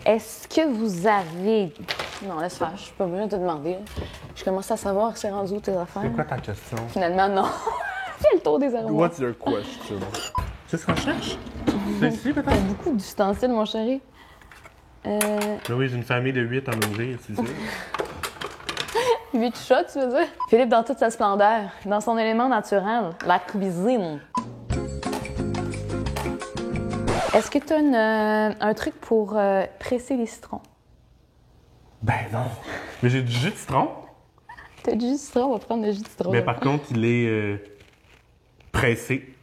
Est-ce que vous avez... Non, laisse faire, je suis pas obligée de te demander. Là. Je commence à savoir c'est rendu où tes affaires. C'est quoi ta question? Finalement, non. Fais le tour des armoires. What's your question? C'est ce qu'on cherche? C'est ici, peut-être? T'as beaucoup d'ustensiles, mon chéri. Mais oui, j'ai une famille de 8 à nourrir, c'est sûr. 8 shots, tu veux dire? Philippe, dans toute sa splendeur, dans son élément naturel, la cuisine. Est-ce que tu as un truc pour presser les citrons? Ben non. Mais j'ai du jus de citron. T'as du jus de citron, on va prendre le jus de citron. Mais par contre, il est pressé.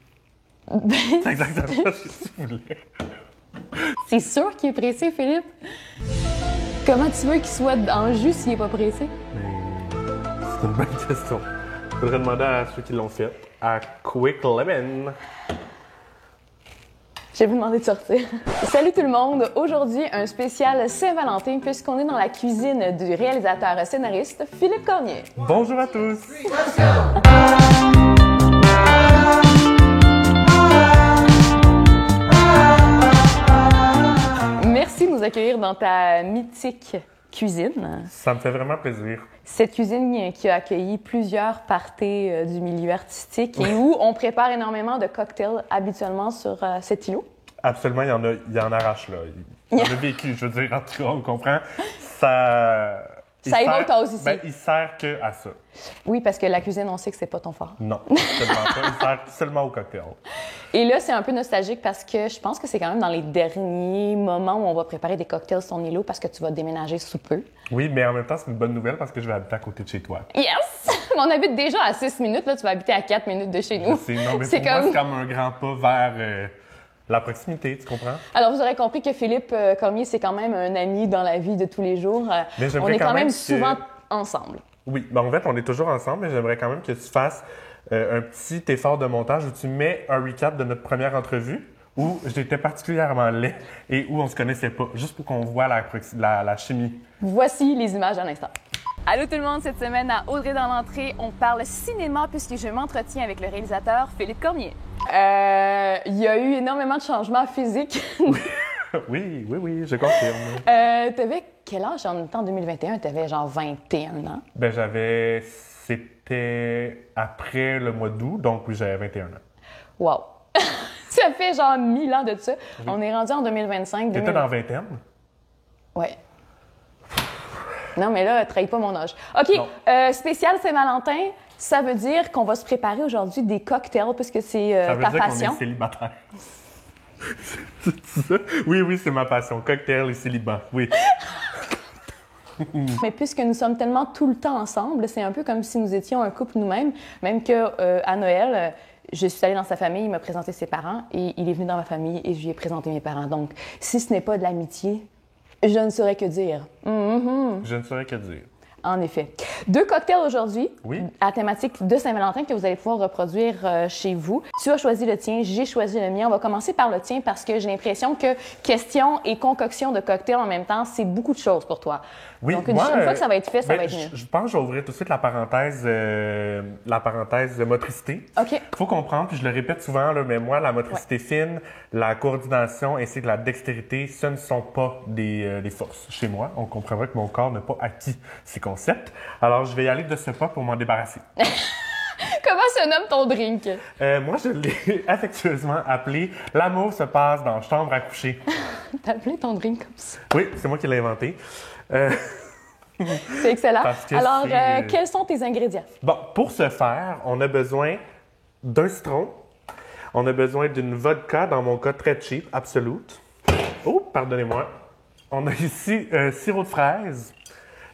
C'est exactement ce que tu voulais. C'est sûr qu'il est pressé, Philippe. Comment tu veux qu'il soit en jus s'il n'est pas pressé? C'est une bonne question. Faudrait demander à ceux qui l'ont fait. À Quick Lemon. Je vais vous demander de sortir. Salut tout le monde! Aujourd'hui, un spécial Saint-Valentin puisqu'on est dans la cuisine du réalisateur scénariste Philippe Cormier. Bonjour à tous! Merci de nous accueillir dans ta mythique cuisine. Ça me fait vraiment plaisir. Cette cuisine qui a accueilli plusieurs parties du milieu artistique et où on prépare énormément de cocktails habituellement sur cet îlot. Absolument, il en arrache là. Il en a vécu, je veux dire, en tout cas, on comprend. Ça évoque ta hausse ici. Ben, il sert que à ça. Oui, parce que la cuisine, on sait que c'est pas ton fort. Non, tellement pas. Il sert seulement au cocktail. Et là, c'est un peu nostalgique parce que je pense que c'est quand même dans les derniers moments où on va préparer des cocktails sur ton îlot parce que tu vas déménager sous peu. Oui, mais en même temps, c'est une bonne nouvelle parce que je vais habiter à côté de chez toi. Yes! On habite déjà à 6 minutes, là, tu vas habiter à 4 minutes de chez nous. Non, mais pour moi, c'est comme un grand pas vers la proximité, tu comprends? Alors, vous aurez compris que Philippe Cormier, c'est quand même un ami dans la vie de tous les jours. Mais on est quand même que... souvent ensemble. Oui, ben en fait, on est toujours ensemble, mais j'aimerais quand même que tu fasses un petit effort de montage où tu mets un recap de notre première entrevue où j'étais particulièrement laid et où on se connaissait pas, juste pour qu'on voit la chimie. Voici les images à l'instant. Allô tout le monde, cette semaine à Audrey dans l'entrée, on parle cinéma puisque je m'entretiens avec le réalisateur Philippe Cormier. Il y a eu énormément de changements physiques. Oui, je confirme. T'avais quel âge en 2021? T'avais genre 21 ans? Ben c'était après le mois d'août, donc oui, j'avais 21 ans. Wow! Ça fait genre 1000 ans de ça. Oui. On est rendu en 2025. T'étais dans la vingtaine? Ouais. Non, mais là, trahis pas mon âge. OK, spécial Saint-Valentin, ça veut dire qu'on va se préparer aujourd'hui des cocktails puisque c'est ta passion. Ça veut dire qu'on est célibataire. C'est ça? Oui, c'est ma passion. Cocktail et célibat, oui. Mais puisque nous sommes tellement tout le temps ensemble, c'est un peu comme si nous étions un couple nous-mêmes. Même qu'à Noël, je suis allée dans sa famille, il m'a présenté ses parents et il est venu dans ma famille et je lui ai présenté mes parents. Donc, si ce n'est pas de l'amitié, je ne saurais que dire. Je ne saurais que dire. En effet. 2 cocktails aujourd'hui, oui, à thématique de Saint-Valentin que vous allez pouvoir reproduire chez vous. Tu as choisi le tien, j'ai choisi le mien. On va commencer par le tien parce que j'ai l'impression que question et concoction de cocktails en même temps, c'est beaucoup de choses pour toi. Oui, donc, une fois que ça va être fait, ça va être mieux. Je pense que je vais ouvrir tout de suite la parenthèse motricité. OK. Il faut comprendre, puis je le répète souvent, là, mais moi, la motricité fine, la coordination ainsi que la dextérité, ce ne sont pas des forces chez moi. On comprendra que mon corps n'a pas acquis ces concepts. Alors, je vais y aller de ce pas pour m'en débarrasser. Comment se nomme ton drink? Moi, je l'ai affectueusement appelé « L'amour se passe dans la chambre à coucher ». T'as appelé ton drink comme ça? Oui, c'est moi qui l'ai inventé. C'est excellent. Alors, quels sont tes ingrédients? Bon, pour ce faire, on a besoin d'un citron. On a besoin d'une vodka, dans mon cas très cheap, Absolute. Oh, pardonnez-moi. On a ici sirop de fraise,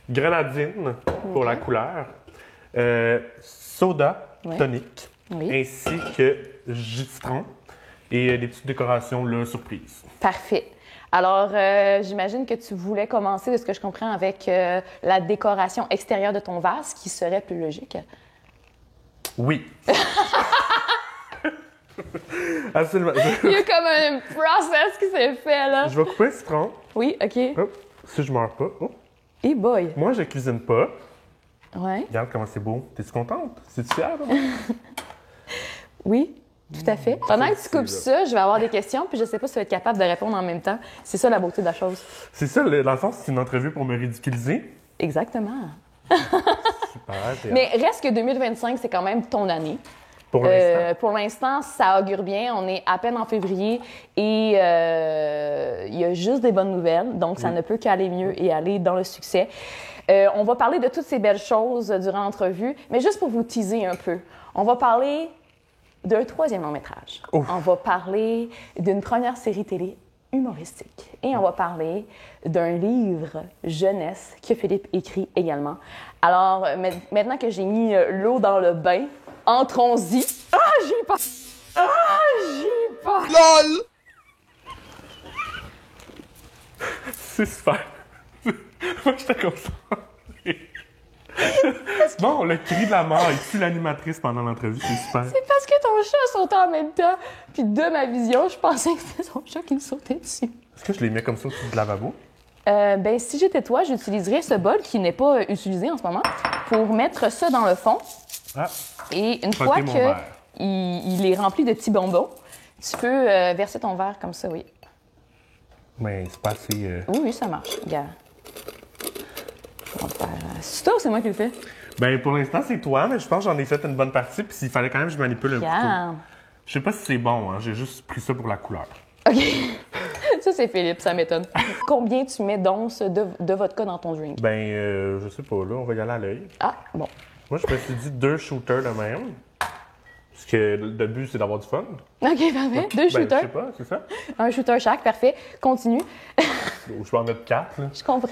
grenadine pour la couleur, soda tonique, ainsi que jus de citron et des petites décorations là, surprises. Parfait. Alors, j'imagine que tu voulais commencer, de ce que je comprends, avec la décoration extérieure de ton vase, qui serait plus logique. Oui. Absolument. Il y a comme un process qui s'est fait, là. Je vais couper le citron. Oui, OK. Oh, si je meurs pas. Oh. Hey boy! Moi, je cuisine pas. Ouais. Regarde comment c'est beau. T'es-tu contente? C'est-tu fière? Oui. Tout à fait. Pendant que tu coupes ça, je vais avoir des questions, puis je sais pas si tu vas être capable de répondre en même temps. C'est ça la beauté de la chose. C'est ça, dans le fond, c'est une entrevue pour me ridiculiser. Exactement. Super, Mais reste que 2025, c'est quand même ton année. pour l'instant. Pour l'instant, ça augure bien. On est à peine en février et il y a juste des bonnes nouvelles. Donc, ça ne peut qu'aller mieux et aller dans le succès. On va parler de toutes ces belles choses durant l'entrevue, mais juste pour vous teaser un peu, on va parler d'un troisième long-métrage. Ouf. On va parler d'une première série télé humoristique. Et on va parler d'un livre jeunesse que Philippe écrit également. Alors, maintenant que j'ai mis l'eau dans le bain, entrons-y. Ah, j'y passe! Ah, j'y passe! LOL! C'est super. Moi, j'étais comme ça. Bon, le cri de la mort, il tue l'animatrice pendant l'entrevue, c'est super. C'est parce que ton chat sautait en même temps. Puis de ma vision, je pensais que c'était son chat qui me sautait dessus. Est-ce que je les mets comme ça au-dessus du lavabo? Ben, si j'étais toi, j'utiliserais ce bol qui n'est pas utilisé en ce moment pour mettre ça dans le fond. Ah, Et une Frotter fois mon que verre. il est rempli de petits bonbons, tu peux verser ton verre comme ça, oui. mais c'est pas assez... Oui, oui, ça marche. Regarde. On va faire... C'est toi ou c'est moi qui le fais? Ben, pour l'instant, c'est toi, mais je pense que j'en ai fait une bonne partie, puis s'il fallait quand même que je manipule un couteau. Regarde. Je sais pas si c'est bon, hein, j'ai juste pris ça pour la couleur. OK. Ça, c'est Philippe, ça m'étonne. Combien tu mets d'onces de vodka dans ton drink? Ben, je sais pas, là, on va y aller à l'œil. Ah, bon. Moi, je me suis dit 2 shooters de même, parce que le but, c'est d'avoir du fun. OK, parfait. 2 Ben, je shooters. sais pas, c'est ça? Un shooter chaque, parfait. Continue. Ou je peux en mettre 4, là. Je comprends.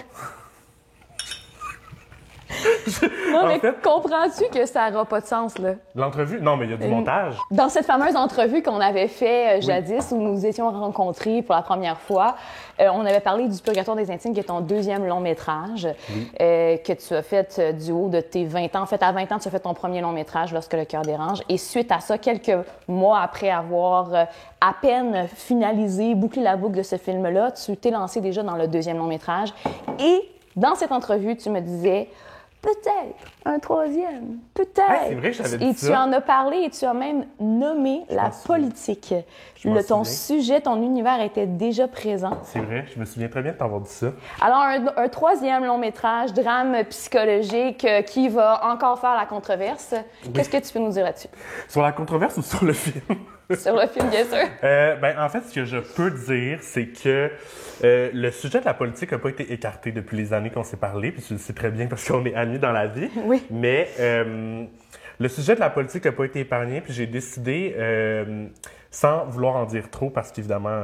Non, En mais fait- comprends-tu que ça n'aura pas de sens, là? L'entrevue? Non, mais il y a du montage. Dans cette fameuse entrevue qu'on avait fait jadis, où nous nous étions rencontrés pour la première fois, on avait parlé du Purgatoire des Intimes, qui est ton deuxième long métrage, que tu as fait du haut de tes 20 ans. En fait, à 20 ans, tu as fait ton premier long métrage, Lorsque le cœur dérange. Et suite à ça, quelques mois après avoir à peine finalisé, bouclé la boucle de ce film-là, tu t'es lancé déjà dans le deuxième long métrage. Et dans cette entrevue, tu me disais... Peut-être un troisième, peut-être. Ah, c'est vrai, j'avais dit et ça. tu en as parlé et tu as même nommé la m'en souviens. politique. m'en Ton souviens. sujet, ton univers était déjà présent. C'est vrai, je me souviens très bien de t'avoir dit ça. Alors, un troisième long métrage, drame psychologique, qui va encore faire la controverse. Qu'est-ce que tu peux nous dire là-dessus? Sur la controverse ou sur le film? Sur le film, bien sûr. Ben, en fait, ce que je peux dire, c'est que le sujet de la politique n'a pas été écarté depuis les années qu'on s'est parlé, puis tu le sais très bien parce qu'on est amis dans la vie. Oui. Mais le sujet de la politique n'a pas été épargné, puis j'ai décidé, sans vouloir en dire trop, parce qu'évidemment,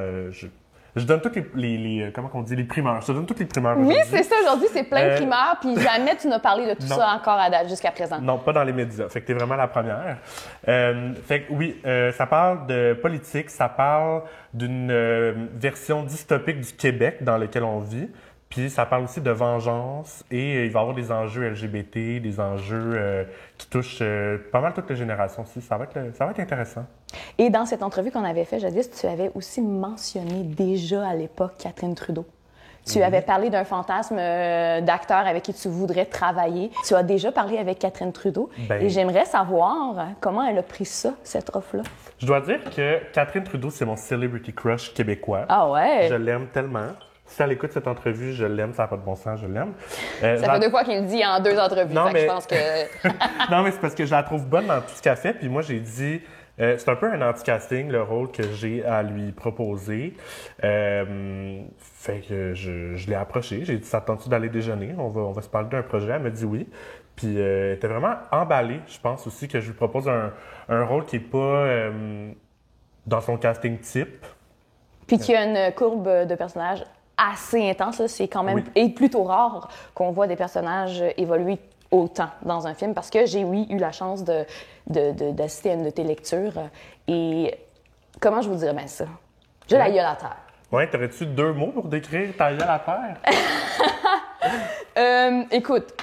je donne toutes les comment on dit, les primeurs. Je te donne toutes les primeurs Oui, aujourd'hui. c'est ça. Aujourd'hui, c'est plein de primeurs, puis jamais tu n'as parlé de tout Non. ça encore à date, jusqu'à présent. Non, pas dans les médias. Fait que t'es vraiment la première. Fait que oui, ça parle de politique, ça parle d'une version dystopique du Québec dans lequel on vit. Puis ça parle aussi de vengeance et il va y avoir des enjeux LGBT, des enjeux qui touchent pas mal toutes les générations aussi. Ça va être intéressant. Et dans cette entrevue qu'on avait fait jadis, tu avais aussi mentionné déjà à l'époque Catherine Trudeau. Tu avais parlé d'un fantasme d'acteur avec qui tu voudrais travailler. Tu as déjà parlé avec Catherine Trudeau. Ben- Et j'aimerais savoir comment elle a pris ça, cette offre-là. Je dois dire que Catherine Trudeau, c'est mon celebrity crush québécois. Ah ouais? Je l'aime tellement. Si elle écoute cette entrevue, je l'aime. Ça n'a pas de bon sens, je l'aime. Ça fait 2 fois qu'il le dit en 2 entrevues. Non, Fait que mais- je pense que... Non, mais c'est parce que je la trouve bonne dans tout ce qu'elle fait. Puis moi, j'ai dit, c'est un peu un anti-casting, le rôle que j'ai à lui proposer. Fait que je l'ai approché. J'ai dit, ça te tente-tu d'aller déjeuner? On va se parler d'un projet. Elle m'a dit oui. Puis elle était vraiment emballée. Je pense aussi que je lui propose un rôle qui n'est pas dans son casting type. Puis qu'il y a une courbe de personnages assez intense. Là. C'est quand même Oui. et plutôt rare qu'on voit des personnages évoluer autant dans un film parce que j'ai, oui, eu la chance d'assister à une de tes lectures. Et comment je vous dirais bien ça? J'ai la gueule à terre. Ouais, t'aurais-tu 2 mots pour décrire ta gueule à terre? Écoute,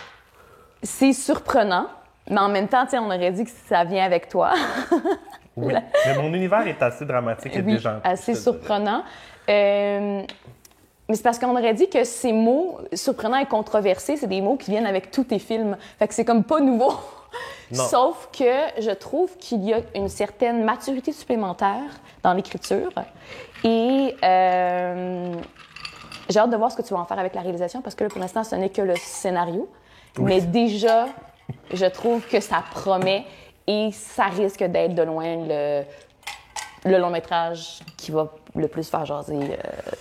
c'est surprenant, mais en même temps, tu sais, on aurait dit que ça vient avec toi. Oui. Mais mon univers est assez dramatique et Oui, déjanté. assez je te dirais. surprenant. Mais c'est parce qu'on aurait dit que ces mots surprenants et controversés, c'est des mots qui viennent avec tous tes films. Fait que c'est comme pas nouveau Non. Sauf que je trouve qu'il y a une certaine maturité supplémentaire dans l'écriture. Et j'ai hâte de voir ce que tu vas en faire avec la réalisation parce que là, pour l'instant, ce n'est que le scénario. Oui. Mais déjà, je trouve que ça promet et ça risque d'être de loin le long métrage qui va le plus faire jaser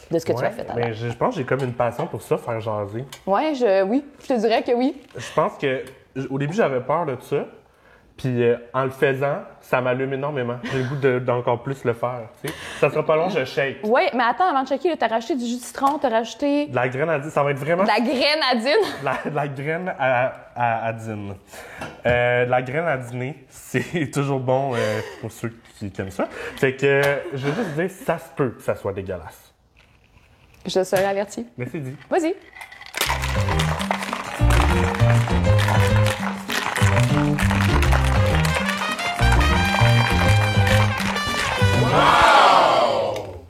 de ce que tu as fait. Mais je pense que j'ai comme une passion pour ça, faire jaser. Oui, je te dirais que oui. Je pense que au début, j'avais peur de ça. Puis en le faisant, ça m'allume énormément. J'ai le goût d'encore plus le faire. Tu sais. Ça sera pas long, je shake. Oui, mais attends, avant de checker, tu as rajouté du jus de citron, tu as rajouté De la grenadine, ça va être vraiment... de la grenadine. De la graine à dîne. De la grenadinée, c'est toujours bon pour ceux qui aiment ça. Fait que je veux juste dire, ça se peut que ça soit dégueulasse. Je serai avertie. Mais c'est dit. Vas-y.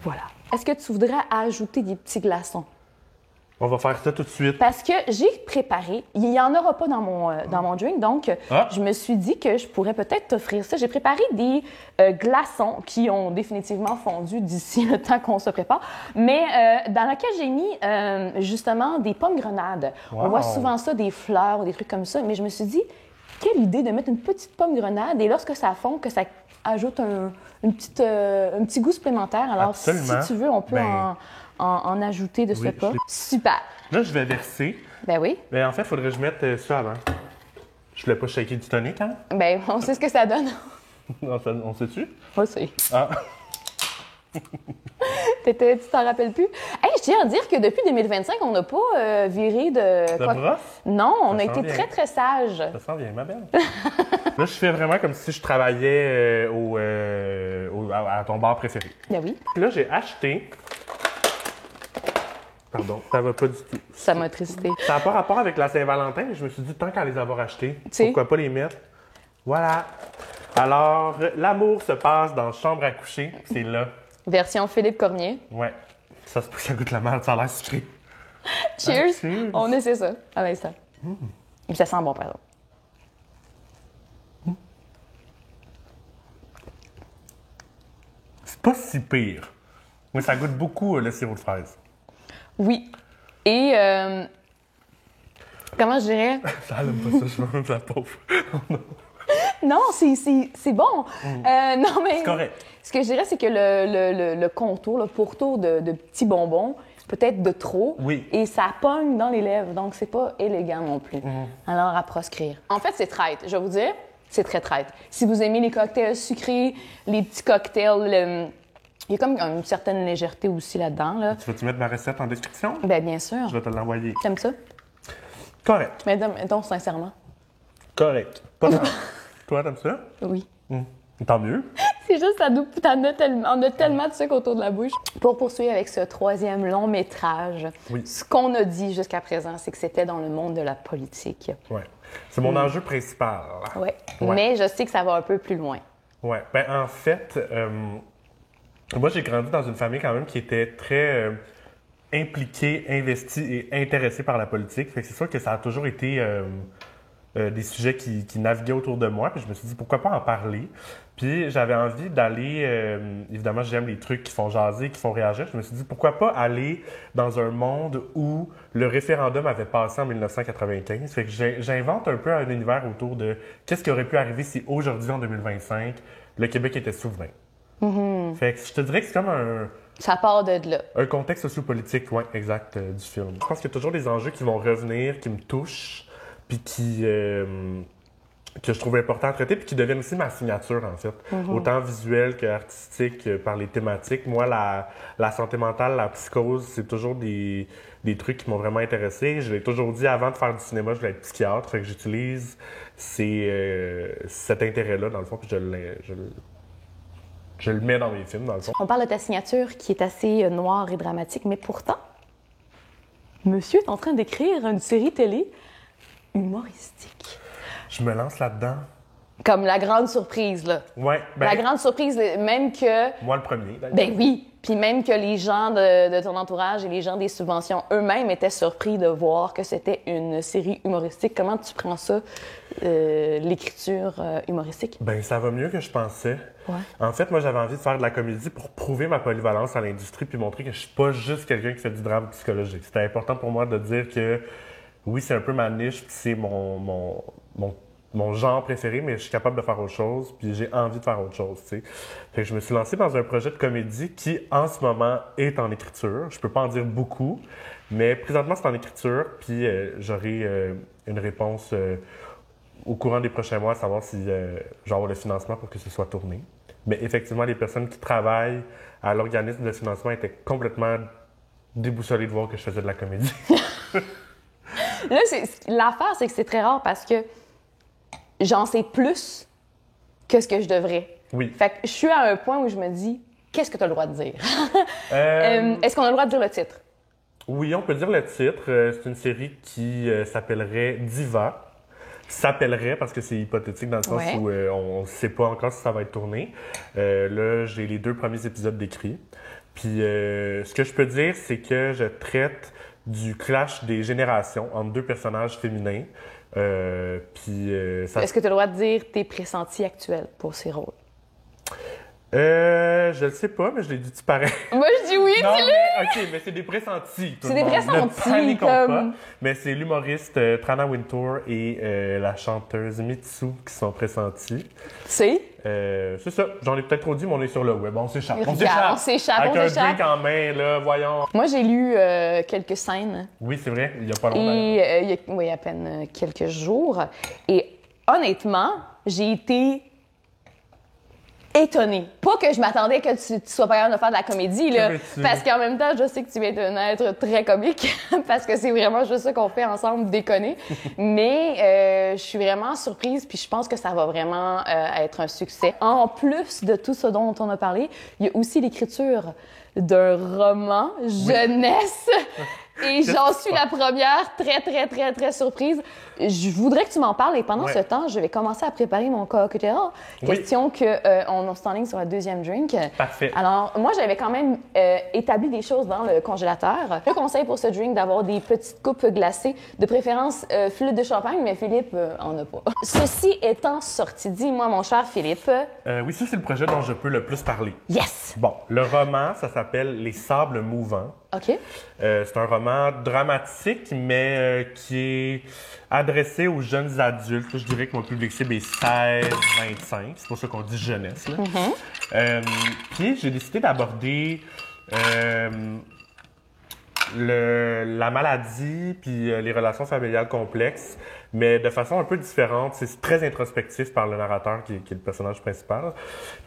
Voilà. Est-ce que tu voudrais ajouter des petits glaçons? On va faire ça tout de suite. Parce que j'ai préparé, il n'y en aura pas dans mon drink, donc je me suis dit que je pourrais peut-être t'offrir ça. J'ai préparé des glaçons qui ont définitivement fondu d'ici le temps qu'on se prépare, mais dans lequel j'ai mis justement des pommes grenades. Wow. On voit souvent ça, des fleurs ou des trucs comme ça, mais je me suis dit, quelle idée de mettre une petite pomme grenade et lorsque ça fond, que ça ajoute un petit goût supplémentaire. Alors, Absolument. si tu veux, on peut en ajouter de ce pas. Super. Là, je vais verser. Ben oui. Mais en fait, il faudrait que je mette ça avant. Je voulais pas shaker du tonic, hein? Ben, on sait ce que ça donne. On sait-tu? On sait. Ah. Tu t'en rappelles plus? Hey, je tiens à dire que depuis 2025, on n'a pas viré de... De brosse? Non, on Ça a sent été bien. très, très sages. Ça sent bien, ma belle. Là, je fais vraiment comme si je travaillais à ton bar préféré. Ben oui, Puis là, j'ai acheté... Pardon, ça va pas du tout. ça m'a tristé. Ça n'a pas rapport avec la Saint-Valentin, mais je me suis dit, tant qu'à les avoir achetés, sais. pourquoi pas les mettre? Voilà. Alors, l'amour se passe dans chambre à coucher. C'est là. Version Philippe Cormier. Ouais. Ça se peut que ça goûte la merde, ça a l'air sucré. Cheers! cheers. On essaie ça à l'instant. Et ça sent bon, par exemple. C'est pas si pire. Mais ça goûte beaucoup le sirop de fraise. Oui. Et, comment je dirais? Ça aime pas ça, je mange la pauvre. Non, c'est bon. Non, mais... C'est correct. Ce que je dirais, c'est que le contour, le pourtour de petits bonbons, peut-être de trop. Oui. Et ça pogne dans les lèvres, donc c'est pas élégant non plus. Alors, à proscrire. En fait, c'est traite. Je vais vous dire, c'est très traite. Si vous aimez les cocktails sucrés, les petits cocktails, il y a comme une certaine légèreté aussi là-dedans. Là. Tu vas-tu mettre ma recette en description? Ben, bien sûr. Je vais te l'envoyer. T'aimes ça? Correct. Mais donc, sincèrement. Correct. Pas mal. Toi, t'aimes ça? Oui. Tant mieux. C'est juste, on a tellement de sucre autour de la bouche. Pour poursuivre avec ce troisième long métrage, Oui. ce qu'on a dit jusqu'à présent, c'est que c'était dans le monde de la politique. Ouais. C'est mon enjeu principal. Ouais. Ouais. Mais je sais que ça va un peu plus loin. Ouais. Ben, en fait, moi, j'ai grandi dans une famille quand même qui était très impliquée, investie et intéressée par la politique. Fait que c'est sûr que ça a toujours été des sujets qui naviguaient autour de moi. Puis je me suis dit, pourquoi pas en parler? Puis j'avais envie d'aller... évidemment, j'aime les trucs qui font jaser, qui font réagir. Je me suis dit, pourquoi pas aller dans un monde où le référendum avait passé en 1995? Fait que j'invente un peu un univers autour de qu'est-ce qui aurait pu arriver si aujourd'hui, en 2025, le Québec était souverain. Fait que je te dirais que c'est comme Ça part de là. un contexte sociopolitique, ouais, exact, du film. Je pense qu'il y a toujours des enjeux qui vont revenir, qui me touchent, puis que je trouve important à traiter, puis qui deviennent aussi ma signature, en fait. Autant visuelle qu'artistique, par les thématiques. Moi, la santé mentale, la psychose, c'est toujours des trucs qui m'ont vraiment intéressé. Je l'ai toujours dit, avant de faire du cinéma, je voulais être psychiatre, fait que j'utilise cet intérêt-là, dans le fond, puis je le mets dans mes films, dans le fond. On parle de ta signature qui est assez noire et dramatique, mais pourtant, monsieur est en train d'écrire une série télé humoristique. Je me lance là-dedans. comme la grande surprise, là. Ouais, La grande surprise, même que... Moi, le premier, d'ailleurs. Ben oui. Puis même que les gens de ton entourage et les gens des subventions eux-mêmes étaient surpris de voir que c'était une série humoristique. Comment tu prends ça, l'écriture humoristique? Ben, ça va mieux que je pensais. Ouais. En fait, moi, j'avais envie de faire de la comédie pour prouver ma polyvalence à l'industrie puis montrer que je suis pas juste quelqu'un qui fait du drame psychologique. C'était important pour moi de dire que, oui, c'est un peu ma niche puis c'est mon genre préféré, mais je suis capable de faire autre chose, puis j'ai envie de faire autre chose, tu sais. Fait que je me suis lancé dans un projet de comédie qui, en ce moment, est en écriture. Je peux pas en dire beaucoup, mais présentement, c'est en écriture, puis j'aurai une réponse au courant des prochains mois à savoir si j'aurai le financement pour que ce soit tourné. Mais effectivement, les personnes qui travaillent à l'organisme de financement étaient complètement déboussolées de voir que je faisais de la comédie. Là, l'affaire, c'est que c'est très rare parce que j'en sais plus que ce que je devrais. Oui. Fait que je suis à un point où je me dis, qu'est-ce que tu as le droit de dire? Est-ce qu'on a le droit de dire le titre? Oui, on peut dire le titre. C'est une série qui s'appellerait Diva. S'appellerait parce que c'est hypothétique dans le sens où on ne sait pas encore si ça va être tourné. Là, j'ai les 2 premiers épisodes décrits. Puis ce que je peux dire, c'est que je traite du clash des générations entre 2 personnages féminins. Est-ce que tu as le droit de dire tes pressentis actuels pour ces rôles? Je le sais pas, mais je l'ai dit pareil. Moi, je dis oui, dis-le! OK, mais c'est des pressentis. C'est des pressentis, Ne paniquons comme... pas. Mais c'est l'humoriste Trana Wintour et la chanteuse Mitsu qui sont pressentis. C'est ça. J'en ai peut-être trop dit, mais on est sur le web. On s'échappe. On s'échappe. Avec un drink en main, là, voyons. Moi, j'ai lu quelques scènes. Oui, c'est vrai. Il y a pas longtemps. Et il y a à peine quelques jours. Et honnêtement, j'ai été étonnée. Pas que je m'attendais que tu sois pas capable de faire de la comédie, là, parce qu'en même temps, je sais que tu es un être très comique, parce que c'est vraiment juste ça qu'on fait ensemble, déconner. Mais je suis vraiment surprise, puis je pense que ça va vraiment être un succès. En plus de tout ce dont on a parlé, il y a aussi l'écriture d'un roman jeunesse. Et j'en suis la première, très, très, très, très surprise. Je voudrais que tu m'en parles et pendant ce temps, je vais commencer à préparer mon cocktail. Question qu'on s'enligne sur le 2e drink. Parfait. Alors, moi, j'avais quand même établi des choses dans le congélateur. Je conseille pour ce drink d'avoir des petites coupes glacées, de préférence flûte de champagne, mais Philippe en a pas. Ceci étant sorti, dis-moi, mon cher Philippe. Oui, ça, c'est le projet dont je peux le plus parler. Yes! Bon, le roman, ça s'appelle Les Sables mouvants. OK. C'est un roman dramatique, mais qui est adressé aux jeunes adultes. Je dirais que mon public cible est 16-25. C'est pour ça qu'on dit jeunesse. Là. Puis j'ai décidé d'aborder la maladie puis les relations familiales complexes, mais de façon un peu différente. C'est très introspectif par le narrateur qui est le personnage principal.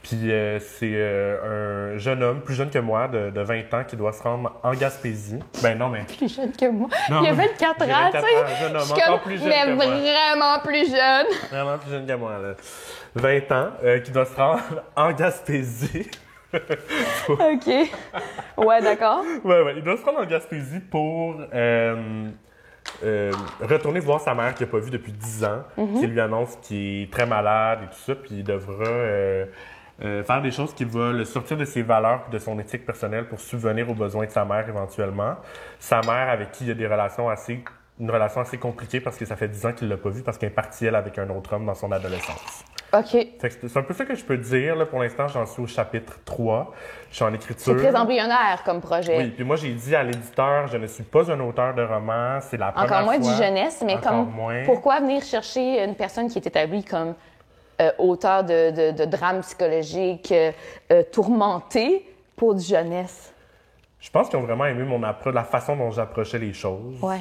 Puis c'est un jeune homme, plus jeune que moi, de 20 ans, qui doit se rendre en Gaspésie. Ben non, mais... Plus jeune que moi. Non, il y a 24 ans, tu sais. Jeune homme, encore plus jeune que moi. Vraiment plus jeune. Vraiment plus jeune que moi, là. 20 ans, qui doit se rendre en Gaspésie. OK. Ouais, d'accord. Ouais. Il doit se rendre en Gaspésie pour retourner voir sa mère qu'il n'a pas vue depuis 10 ans, qui lui annonce qu'il est très malade et tout ça, puis il devra faire des choses qui vont le sortir de ses valeurs et de son éthique personnelle pour subvenir aux besoins de sa mère éventuellement. Sa mère, avec qui il y a une relation assez compliquée parce que ça fait 10 ans qu'il ne l'a pas vue parce qu'elle est partie, elle, avec un autre homme dans son adolescence. OK. Fait que c'est un peu ça que je peux dire. Là, pour l'instant, j'en suis au chapitre 3. Je suis en écriture. C'est très embryonnaire comme projet. Oui, puis moi, j'ai dit à l'éditeur, je ne suis pas un auteur de roman. C'est la première fois. Encore moins du jeunesse, mais moins. Pourquoi venir chercher une personne qui est établie comme auteur de drame psychologique tourmenté pour du jeunesse? Je pense qu'ils ont vraiment aimé mon approche, la façon dont j'approchais les choses. Ouais.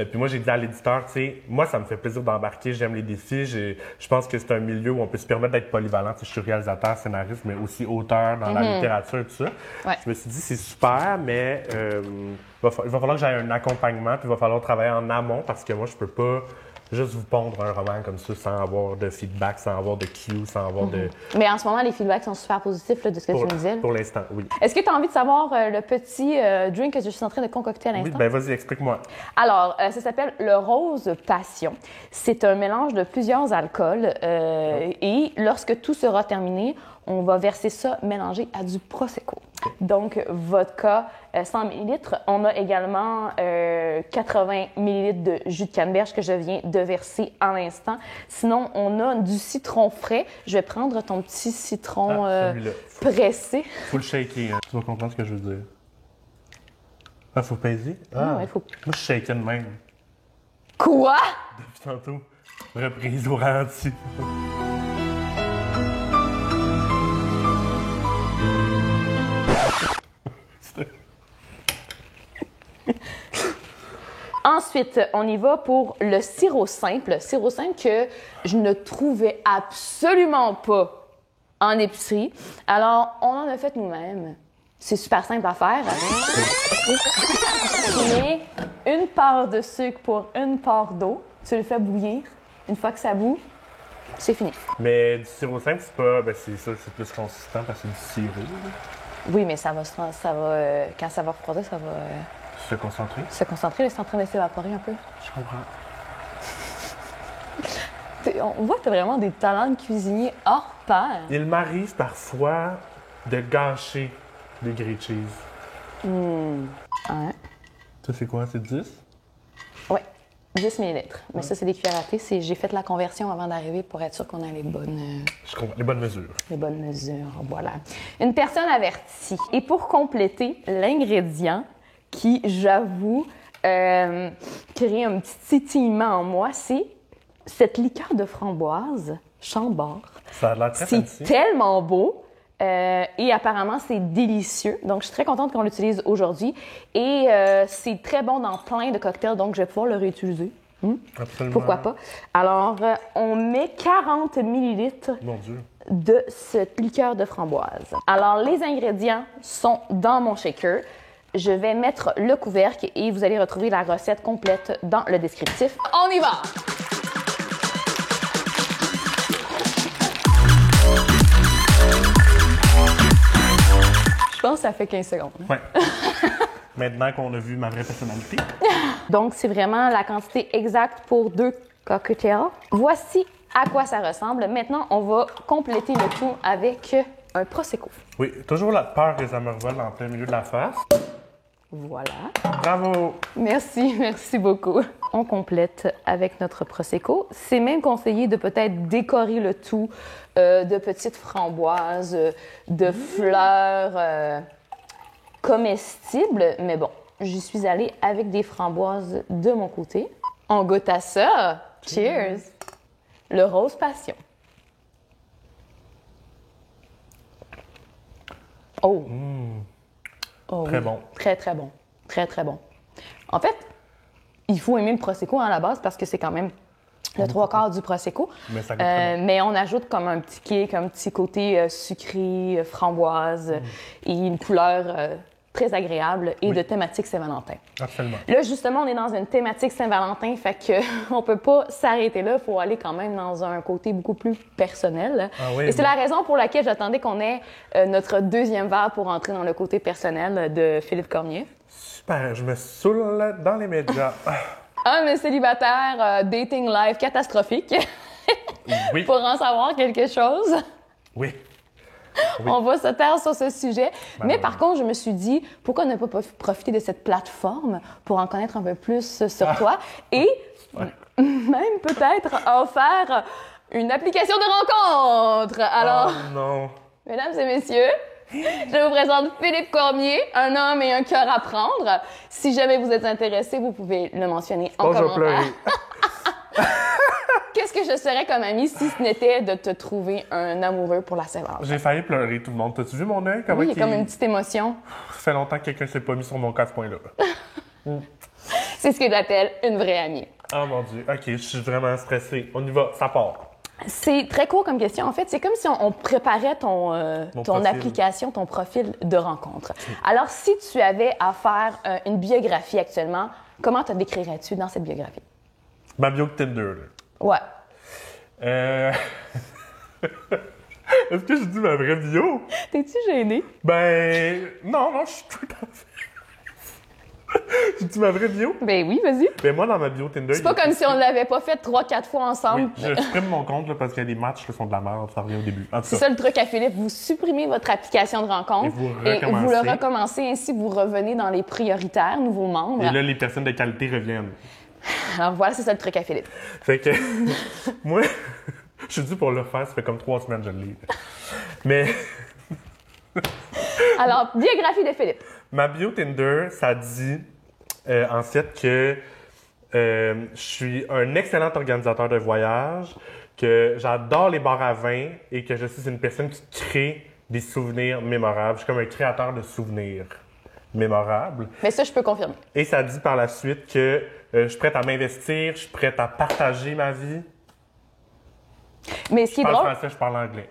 Puis moi, j'ai dit à l'éditeur, tu sais, moi, ça me fait plaisir d'embarquer, j'aime les défis. Je pense que c'est un milieu où on peut se permettre d'être polyvalent. Je suis réalisateur, scénariste, mais aussi auteur dans la littérature et tout ça. Ouais. Je me suis dit, c'est super, mais il va falloir que j'aie un accompagnement, puis il va falloir travailler en amont parce que moi, je peux pas juste vous pondre un roman comme ça sans avoir de feedback, sans avoir de cue, sans avoir de... Mais en ce moment, les feedbacks sont super positifs là, de ce que tu me disais. Pour l'instant, oui. Est-ce que tu as envie de savoir le petit drink que je suis en train de concocter à l'instant? Oui, ben vas-y, explique-moi. Alors, ça s'appelle le Rose Passion. C'est un mélange de plusieurs alcools et lorsque tout sera terminé, on va verser ça mélangé à du Prosecco. Donc, vodka, 100 ml. On a également 80 ml de jus de canneberge que je viens de verser à l'instant. Sinon, on a du citron frais. Je vais prendre ton petit citron pressé. Faut le shaker. Hein. Tu vas comprendre ce que je veux dire. Ah, faut peser? Ah, non, il faut... Moi, je shake de même. Quoi? Depuis tantôt. Reprise au ralenti. Ensuite, on y va pour le sirop simple. Sirop simple que je ne trouvais absolument pas en épicerie. Alors, on en a fait nous-mêmes. C'est super simple à faire. Tu mets une part de sucre pour une part d'eau. Tu le fais bouillir. Une fois que ça bout, c'est fini. Mais du sirop simple, c'est pas... Ben, c'est ça, c'est plus consistant parce que c'est du sirop. Oui, mais ça va quand ça va refroidir, ça va... Se concentrer? Se concentrer, c'est en train de s'évaporer un peu. Je comprends. On voit que tu as vraiment des talents de cuisinier hors pair. Il m'arrive parfois de gâcher des grilled cheese. Ouais. Ça, c'est quoi? C'est 10? Oui, 10 ml. Mais ça, c'est des cuillères à thé. J'ai fait la conversion avant d'arriver pour être sûr qu'on a les bonnes... Je comprends. Les bonnes mesures. Les bonnes mesures, voilà. Une personne avertie. Et pour compléter l'ingrédient qui, j'avoue, crée un petit titillement en moi, c'est cette liqueur de framboise Chambord. Ça a l'air très fancy. C'est tellement beau. Et apparemment, c'est délicieux. Donc, je suis très contente qu'on l'utilise aujourd'hui. Et c'est très bon dans plein de cocktails, donc je vais pouvoir le réutiliser. Absolument. Pourquoi pas? Alors, on met 40 ml Mon Dieu. de cette liqueur de framboise. Alors, les ingrédients sont dans mon shaker. Je vais mettre le couvercle et vous allez retrouver la recette complète dans le descriptif. On y va! Je pense que ça fait 15 secondes. Ouais. Maintenant qu'on a vu ma vraie personnalité. Donc, c'est vraiment la quantité exacte pour 2 cocktails. Voici à quoi ça ressemble. Maintenant, on va compléter le tout avec un Prosecco. Oui, toujours la peur que ça me revole en plein milieu de la face. Voilà. Bravo! Merci, merci beaucoup. On complète avec notre Prosecco. C'est même conseillé de peut-être décorer le tout de petites framboises, de fleurs comestibles. Mais bon, j'y suis allée avec des framboises de mon côté. On goûte à ça. Cheers! Le Rose Passion. Oh! Oh, Très oui. bon. Très, très bon. Très, très bon. En fait, il faut aimer le Prosecco à la base parce que c'est quand même le 3/4 du Prosecco. Mais ça goûte très bon. Mais on ajoute comme un petit kick, un petit côté sucré, framboise et une couleur très agréable et de thématique Saint-Valentin. Absolument. Là, justement, on est dans une thématique Saint-Valentin, fait que on peut pas s'arrêter là. Il faut aller quand même dans un côté beaucoup plus personnel. Ah oui, et c'est la raison pour laquelle j'attendais qu'on ait notre deuxième verre pour entrer dans le côté personnel de Philippe Cormier. Super, je me saoule dans les médias. Un célibataire, dating life catastrophique. Oui. Pour en savoir quelque chose. Oui. On va se taire sur ce sujet. Mais oui. par contre, je me suis dit, pourquoi ne pas profiter de cette plateforme pour en connaître un peu plus sur toi et même peut-être en faire une application de rencontre. Alors, Oh non. mesdames et messieurs, je vous présente Philippe Cormier, un homme et un cœur à prendre. Si jamais vous êtes intéressé, vous pouvez le mentionner en Oh, je vais commentaire. pleurer. Qu'est-ce que je serais comme amie si ce n'était de te trouver un amoureux pour la Saint-Valentin? J'ai failli pleurer, tout le monde. T'as-tu vu mon œil? Comment Oui, il y a comme une petite émotion. Ça fait longtemps que quelqu'un s'est pas mis sur mon cas à ce point-là. C'est ce que j'appelle une vraie amie. Oh mon Dieu. OK, je suis vraiment stressée. On y va, ça part. C'est très court comme question. En fait, c'est comme si on préparait ton profil. application, ton profil de rencontre. Alors, si tu avais à faire une biographie actuellement, comment te décrirais-tu dans cette biographie? Ma bio de Tinder, là. Ouais. Est-ce que je dis ma vraie bio? T'es-tu gêné? Ben, non, je suis tout à fait... Je dis ma vraie bio? Ben oui, vas-y. Ben moi, dans ma bio Tinder... C'est pas comme si on l'avait pas fait 3-4 fois ensemble. Oui, je supprime mon compte là, parce que les matchs là, sont de la merde, ça revient au début. En tout C'est cas, ça le truc à Philippe. Vous supprimez votre application de rencontre Et vous vous le recommencez. Ainsi, vous revenez dans les prioritaires, nouveaux membres. et là, les personnes de qualité reviennent. Alors voilà, c'est ça le truc à Philippe. Fait que, moi, je suis dû pour le faire, ça fait comme 3 semaines que je le lis. Mais Alors, biographie de Philippe. ma bio Tinder, ça dit en fait que je suis un excellent organisateur de voyage, que j'adore les bars à vin et que je suis une personne qui crée des souvenirs mémorables. Je suis comme un créateur de souvenirs mémorables. Mais ça, je peux confirmer. Et ça dit par la suite que je suis prête à m'investir, je suis prête à partager ma vie. Mais ce qui Je est parle drôle... français, je parle anglais.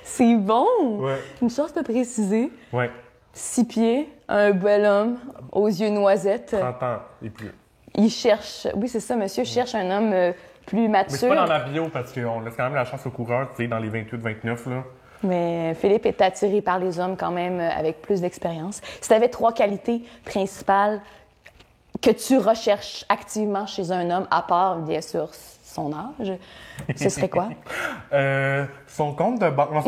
C'est bon! Ouais. Une chose pas préciser. Ouais, 6 pieds, un bel homme, aux yeux noisettes. 30 ans et plus. Il cherche... Oui, c'est ça, monsieur cherche un homme plus Mais c'est mature. pas dans la bio parce qu'on laisse quand même la chance aux coureurs, tu sais, dans les 28-29, là. Mais Philippe est attiré par les hommes quand même avec plus d'expérience. Si tu avais 3 qualités principales que tu recherches activement chez un homme, à part, bien sûr, son âge, ce serait quoi? Son compte de banque... Non,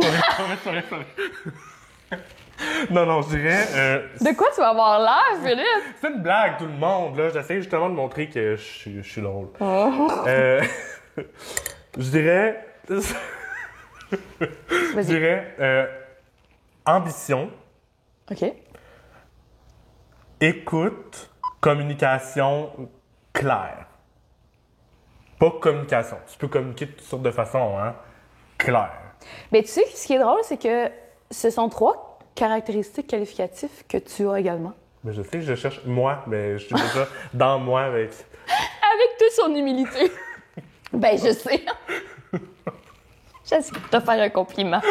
sorry. Non, je dirais... De quoi tu vas avoir l'air, Philippe? C'est une blague, tout le monde, là. J'essaie justement de montrer que je suis drôle. Oh. Je dirais... Je dirais ambition, OK. écoute, communication claire. Pas communication. Tu peux communiquer de toutes sortes de façons, hein? Claire. Mais tu sais, ce qui est drôle, c'est que ce sont 3 caractéristiques qualificatives que tu as également. Mais je sais, je cherche moi, mais je suis déjà dans moi avec... Avec toute son humilité. Ben, je sais. J'essaie de te faire un compliment.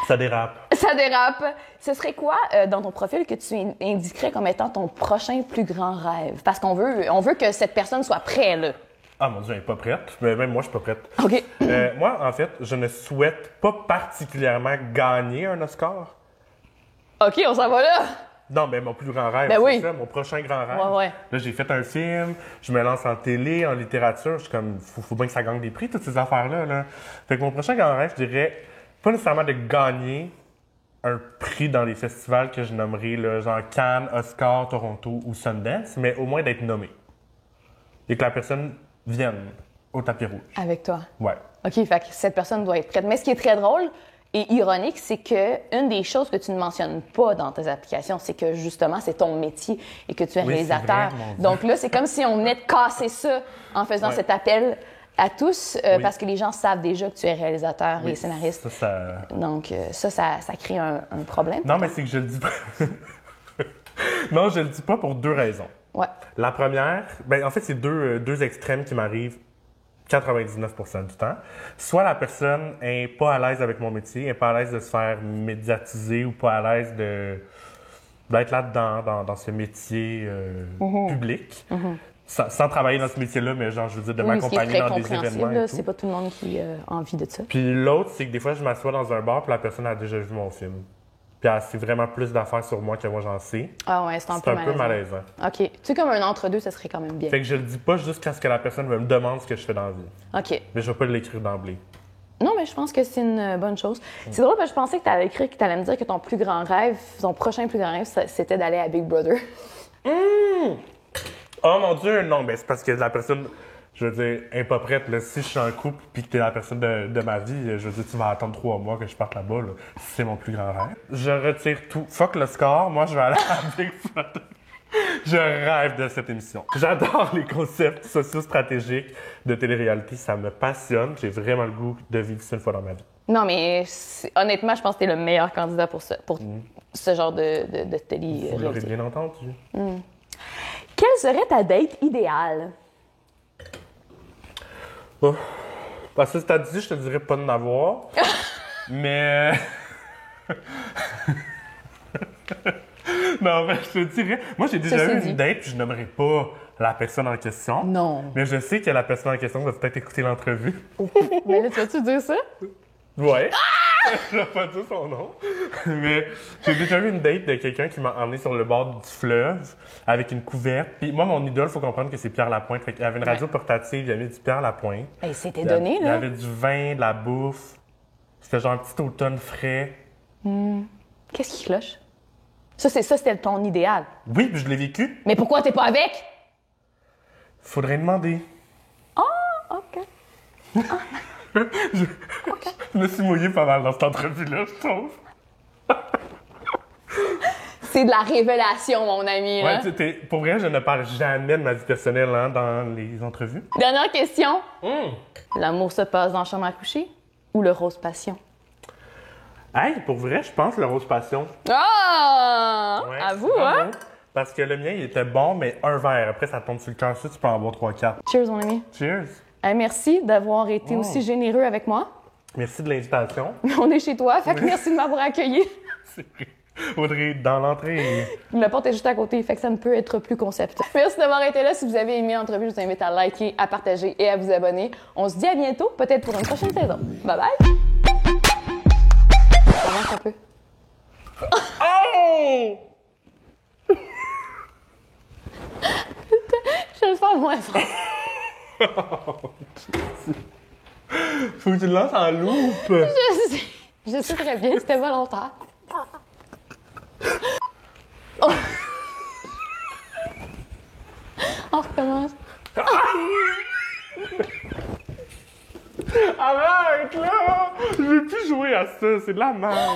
Ça dérape. Ça dérape. Ce serait quoi, dans ton profil, que tu indiquerais comme étant ton prochain plus grand rêve? Parce qu'on veut que cette personne soit prête, là. Ah mon Dieu, elle n'est pas prête. Mais même moi, je suis pas prête. OK. Moi, en fait, je ne souhaite pas particulièrement gagner un Oscar. OK, on s'en va là. Non, mais mon plus grand rêve, Ben c'est oui. ça, mon prochain grand rêve. Ouais. Là, j'ai fait un film, je me lance en télé, en littérature. Je suis comme, faut bien que ça gagne des prix, toutes ces affaires-là. Là. Fait que mon prochain grand rêve, je dirais, pas nécessairement de gagner un prix dans les festivals que je nommerai, là, genre Cannes, Oscar, Toronto ou Sundance, mais au moins d'être nommé. Et que la personne vienne au tapis rouge. Avec toi. Ouais. OK, fait que cette personne doit être prête. Mais ce qui est très drôle et ironique, c'est que une des choses que tu ne mentionnes pas dans tes applications, c'est que justement, c'est ton métier et que tu es Oui, réalisateur. c'est vrai, mon Dieu. Donc là, c'est comme si on venait de casser ça en faisant cet appel à tous, Oui. parce que les gens savent déjà que tu es réalisateur et Oui, scénariste. ça... Donc ça crée un problème. Non, mais c'est que je le dis pas. Non, je le dis pas pour 2 raisons. Ouais. La première, ben en fait, c'est deux extrêmes qui m'arrivent 99% du temps. Soit la personne est pas à l'aise avec mon métier, est pas à l'aise de se faire médiatiser ou pas à l'aise d'être là-dedans, dans ce métier public. Sans travailler dans ce métier-là, mais genre, je veux dire, de Oui, ce qui est m'accompagner très dans des compréhensible, événements. là, Et tout. c'est pas tout le monde qui a envie de ça. Puis l'autre, c'est que des fois, je m'assois dans un bar, puis la personne a déjà vu mon film. Puis elle sait vraiment plus d'affaires sur moi que moi j'en sais. Ah ouais, c'est un peu malaisant. OK. Tu sais, comme un entre-deux, ça serait quand même bien. Fait que je le dis pas jusqu'à ce que la personne me demande ce que je fais dans la vie. OK. Mais je vais pas l'écrire d'emblée. Non, mais je pense que c'est une bonne chose. C'est drôle parce que je pensais que tu avais écrit que tu allais me dire que ton plus grand rêve, ton prochain plus grand rêve, c'était d'aller à Big Brother. Oh mon Dieu, non, mais c'est parce que la personne, je veux dire, est pas prête. Là. Si je suis en couple puis que t'es la personne de ma vie, je veux dire, tu vas attendre 3 mois que je parte là-bas. Là. C'est mon plus grand rêve. Je retire tout. Fuck le score, moi je vais aller à Big Brother. Je rêve de cette émission. J'adore les concepts socio-stratégiques de télé-réalité. Ça me passionne. J'ai vraiment le goût de vivre ça une fois dans ma vie. Non, mais honnêtement, je pense que tu es le meilleur candidat pour ça, pour ce genre de Vous l'aurez télé-réalité. bien entendu. Quelle serait ta date idéale? Oh. Parce que si t'as dit, je te dirais pas de n'avoir. Mais. Non, mais je te dirais... Moi, j'ai déjà Ceci eu dit. une date, puis je nommerai pas la personne en question. Non. Mais je sais que la personne en question va peut-être écouter l'entrevue. Mais là, tu vas-tu dire ça? Ouais. Je vais pas dire son nom. Mais j'ai déjà eu une date de quelqu'un qui m'a emmené sur le bord du fleuve avec une couverte. Puis moi, mon idole, faut comprendre que c'est Pierre Lapointe. Fait qu'il y avait une radio portative, il y avait du Pierre Lapointe. Hey, c'était donné, Il y là. avait du vin, de la bouffe. C'était genre un petit automne frais. Qu'est-ce qui cloche? Ça, c'était ton idéal. Oui, puis je l'ai vécu. Mais pourquoi t'es pas avec? Faudrait demander. OK. Je me suis mouillé pas mal dans cette entrevue-là, je trouve. C'est de la révélation, mon ami. Ouais, Là. pour vrai, je ne parle jamais de ma vie personnelle hein, dans les entrevues. Dernière question. L'amour se passe dans la chambre à coucher ou le rose passion? Hey, pour vrai, je pense le rose passion. Ah! Ouais, À vous, bravo. hein? Parce que le mien, il était bon, mais un verre. Après, ça tombe sur le cœur. Ça, tu peux en boire 3-4. Cheers, mon ami. Cheers. Merci d'avoir été aussi généreux avec moi. Merci de l'invitation. On est chez toi, fait que merci de m'avoir accueilli. C'est vrai. Audrey, dans l'entrée. La porte est juste à côté, fait que ça ne peut être plus concept. Merci d'avoir été là. Si vous avez aimé l'entrevue, je vous invite à liker, à partager et à vous abonner. On se dit à bientôt, peut-être pour une prochaine saison. Bye bye! Ça manque un peu. Oh! Je vais le faire moins fort. Faut que tu le lances en loupe. Je sais très bien, c'était volontaire. Oh. On recommence. Arrête, là! Je veux plus jouer à ça, c'est de la merde.